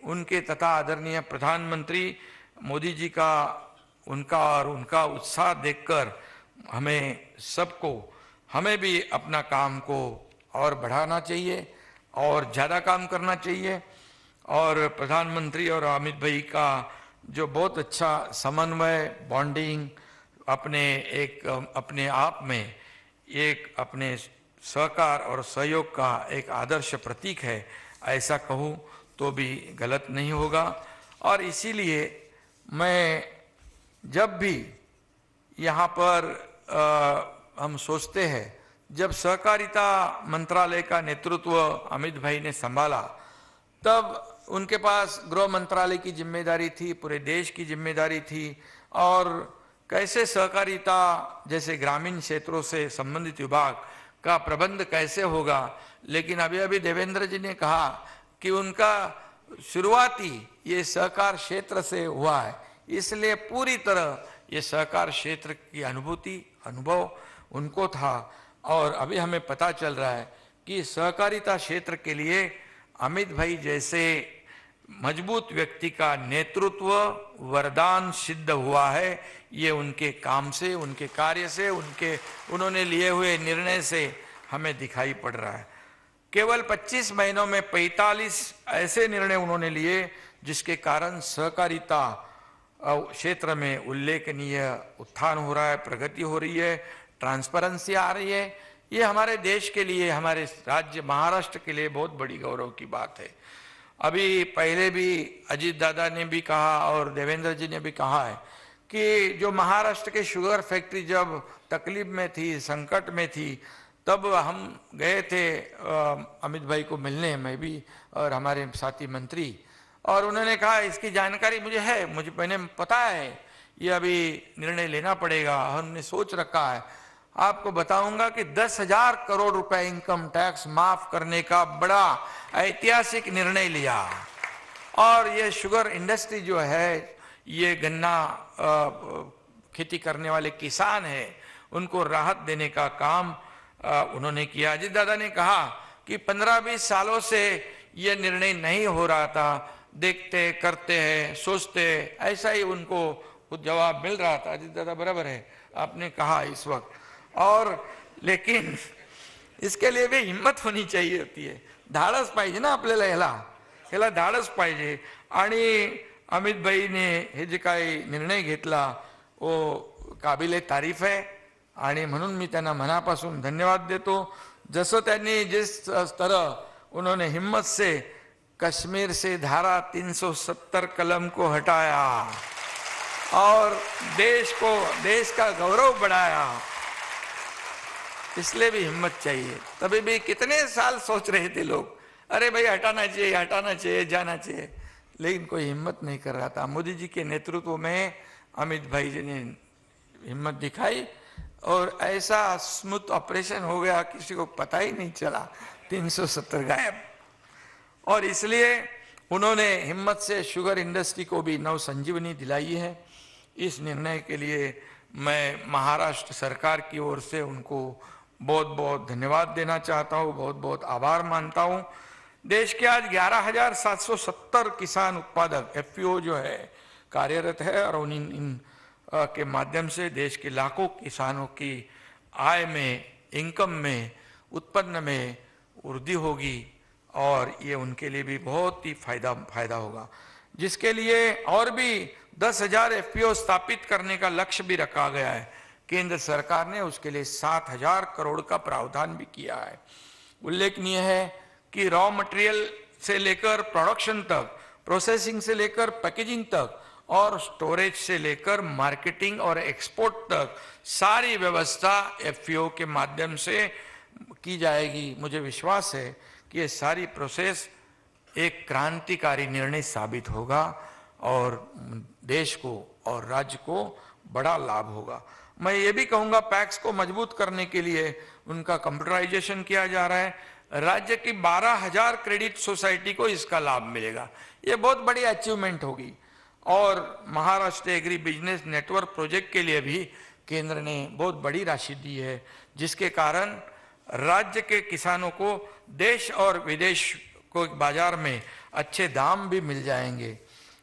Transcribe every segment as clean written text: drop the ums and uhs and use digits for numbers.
उनके तथा आदरणीय प्रधानमंत्री मोदी जी का उनका उत्साह देखकर हमें भी अपना काम को और बढ़ाना चाहिए और ज़्यादा काम करना चाहिए। और प्रधानमंत्री और अमित भाई का जो बहुत अच्छा समन्वय बॉन्डिंग अपने आप में एक अपने सहकार और सहयोग का एक आदर्श प्रतीक है, ऐसा कहूँ तो भी गलत नहीं होगा। और इसीलिए मैं जब भी यहाँ पर हम सोचते हैं, जब सहकारिता मंत्रालय का नेतृत्व अमित भाई ने संभाला तब उनके पास गृह मंत्रालय की जिम्मेदारी थी, पूरे देश की जिम्मेदारी थी और कैसे सहकारिता जैसे ग्रामीण क्षेत्रों से संबंधित विभाग का प्रबंध कैसे होगा। लेकिन अभी देवेंद्र जी ने कहा कि उनका शुरुआती ये सहकार क्षेत्र से हुआ है, इसलिए पूरी तरह ये सहकार क्षेत्र की अनुभव उनको था। और अभी हमें पता चल रहा है कि सहकारिता क्षेत्र के लिए अमित भाई जैसे मजबूत व्यक्ति का नेतृत्व वरदान सिद्ध हुआ है। ये उनके काम से, उनके कार्य से, उन्होंने लिए हुए निर्णय से हमें दिखाई पड़ रहा है। केवल 25 महीनों में 45 ऐसे निर्णय उन्होंने लिए जिसके कारण सहकारिता क्षेत्र में उल्लेखनीय उत्थान हो रहा है, प्रगति हो रही है, ट्रांसपेरेंसी आ रही है। ये हमारे देश के लिए, हमारे राज्य महाराष्ट्र के लिए बहुत बड़ी गौरव की बात है। अभी पहले भी अजीत दादा ने भी कहा और देवेंद्र जी ने भी कहा है कि जो महाराष्ट्र के शुगर फैक्ट्री जब तकलीफ में थी, संकट में थी, तब हम गए थे अमित भाई को मिलने, मैं भी और हमारे साथी मंत्री, और उन्होंने कहा इसकी जानकारी मुझे है, मैंने पता है ये अभी निर्णय लेना पड़ेगा, हमने सोच रखा है। आपको बताऊंगा कि 10,000 करोड़ रुपए इनकम टैक्स माफ करने का बड़ा ऐतिहासिक निर्णय लिया। और ये शुगर इंडस्ट्री जो है, ये गन्ना खेती करने वाले किसान है, उनको राहत देने का काम उन्होंने किया। अजीत दादा ने कहा कि 15-20 सालों से ये निर्णय नहीं हो रहा था, देखते करते हैं, सोचते, ऐसा ही उनको जवाब मिल रहा था। अजीत दादा बराबर है, आपने कहा इस वक्त। और लेकिन इसके लिए भी हिम्मत होनी चाहिए होती है, धाडस पाहिजे ना आपल्याला, ह्याला धाडस पाहिजे। आणि अमित भाईने हे जे काही निर्णय घेतला वो काबिले तारीफ है आणि म्हणून मी त्यांना मनापासून धन्यवाद देतो। जसं त्यांनी जिस तरह उन्होंने हिम्मत से कश्मीर से धारा 370 कलम को हटाया और देश का गौरव बढ़ाया, इसलिए भी हिम्मत चाहिए। तभी भी कितने साल सोच रहे थे लोग, अरे भाई हटाना चाहिए, जाना चाहिए, लेकिन कोई हिम्मत नहीं कर रहा था। मोदी जी के नेतृत्व में अमित भाई जी ने हिम्मत दिखाई और ऐसा स्मूथ ऑपरेशन हो गया, किसी को पता ही नहीं चला, 370 गायब। और इसलिए उन्होंने हिम्मत से शुगर इंडस्ट्री को भी नव संजीवनी दिलाई है। इस निर्णय के लिए मैं महाराष्ट्र सरकार की ओर से उनको बहुत बहुत धन्यवाद देना चाहता हूँ, बहुत बहुत आभार मानता हूँ। देश के आज 11,770 किसान उत्पादक एफपीओ जो है कार्यरत है और इन के माध्यम से देश के लाखों किसानों की आय में, इनकम में, उत्पन्न में वृद्धि होगी और ये उनके लिए भी बहुत ही फायदा होगा, जिसके लिए और भी 10,000 एफपीओ स्थापित करने का लक्ष्य भी रखा गया है। केंद्र सरकार ने उसके लिए 7,000 करोड़ का प्रावधान भी किया है। उल्लेखनीय है कि रॉ मटेरियल से लेकर प्रोडक्शन तक, प्रोसेसिंग से लेकर पैकेजिंग तक और स्टोरेज से लेकर मार्केटिंग और एक्सपोर्ट तक सारी व्यवस्था एफपीओ के माध्यम से की जाएगी। मुझे विश्वास है कि ये सारी प्रोसेस एक क्रांतिकारी निर्णय साबित होगा और देश को और राज्य को बड़ा लाभ होगा। मैं ये भी कहूँगा, पैक्स को मजबूत करने के लिए उनका कंप्यूटराइजेशन किया जा रहा है। राज्य की 12,000 क्रेडिट सोसाइटी को इसका लाभ मिलेगा, ये बहुत बड़ी अचीवमेंट होगी। और Maharashtra agri business network project के लिए भी केंद्र ने बहुत बड़ी राशि दी है, जिसके कारण राज्य के किसानों को देश और विदेश को बाजार में अच्छे दाम भी मिल जाएंगे।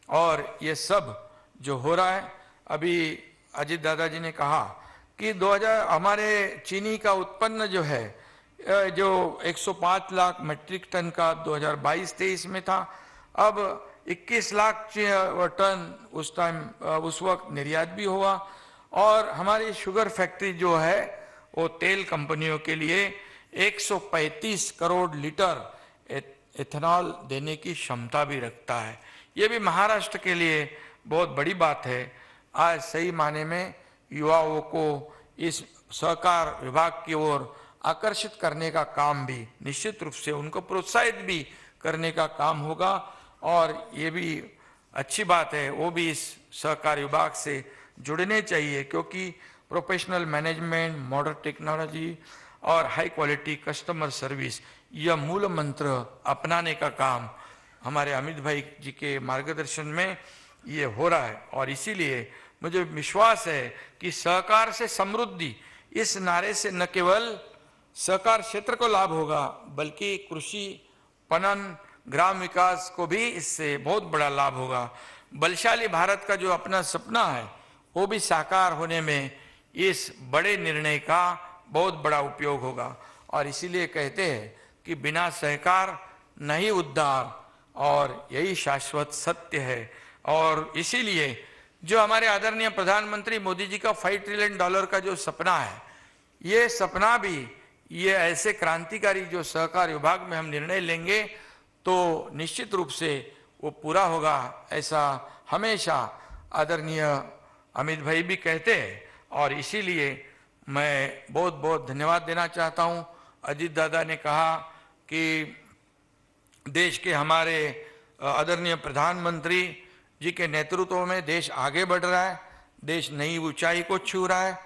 और ये सब जो हो रहा है, अभी अजीत दादाजी ने कहा कि 2000 हमारे चीनी का उत्पन्न जो है जो 105 लाख मीट्रिक टन का 2022-23 में था, अब 21 लाख टन उस टाइम उस वक्त निर्यात भी हुआ। और हमारी शुगर फैक्ट्री जो है वो तेल कंपनियों के लिए 135 करोड़ लीटर एथेनॉल देने की क्षमता भी रखता है। ये भी महाराष्ट्र के लिए बहुत बड़ी बात है। आज सही माने में युवाओं को इस सहकार विभाग की ओर आकर्षित करने का काम भी, निश्चित रूप से उनको प्रोत्साहित भी करने का काम होगा। और ये भी अच्छी बात है, वो भी इस सहकार विभाग से जुड़ने चाहिए, क्योंकि प्रोफेशनल मैनेजमेंट, मॉडर्न टेक्नोलॉजी और हाई क्वालिटी कस्टमर सर्विस, यह मूल मंत्र अपनाने का काम हमारे अमित भाई जी के मार्गदर्शन में ये हो रहा है। और इसीलिए मुझे विश्वास है कि सहकार से समृद्धि, इस नारे से न केवल सहकार क्षेत्र को लाभ होगा, बल्कि कृषि, पणन, ग्राम विकास को भी इससे बहुत बड़ा लाभ होगा। बलशाली भारत का जो अपना सपना है वो भी साकार होने में इस बड़े निर्णय का बहुत बड़ा उपयोग होगा। और इसीलिए कहते हैं कि बिना सहकार नहीं उद्धार, और यही शाश्वत सत्य है। और इसीलिए जो हमारे आदरणीय प्रधानमंत्री मोदी जी का $5 ट्रिलियन का जो सपना है, ये सपना भी, ये ऐसे क्रांतिकारी जो सहकार विभाग में हम निर्णय लेंगे तो निश्चित रूप से वो पूरा होगा, ऐसा हमेशा आदरणीय अमित भाई भी कहते हैं। और इसीलिए मैं बहुत बहुत धन्यवाद देना चाहता हूँ। अजीत दादा ने कहा कि देश के हमारे आदरणीय प्रधानमंत्री जी के नेतृत्व में देश आगे बढ़ रहा है, देश नई ऊंचाई को छू रहा है।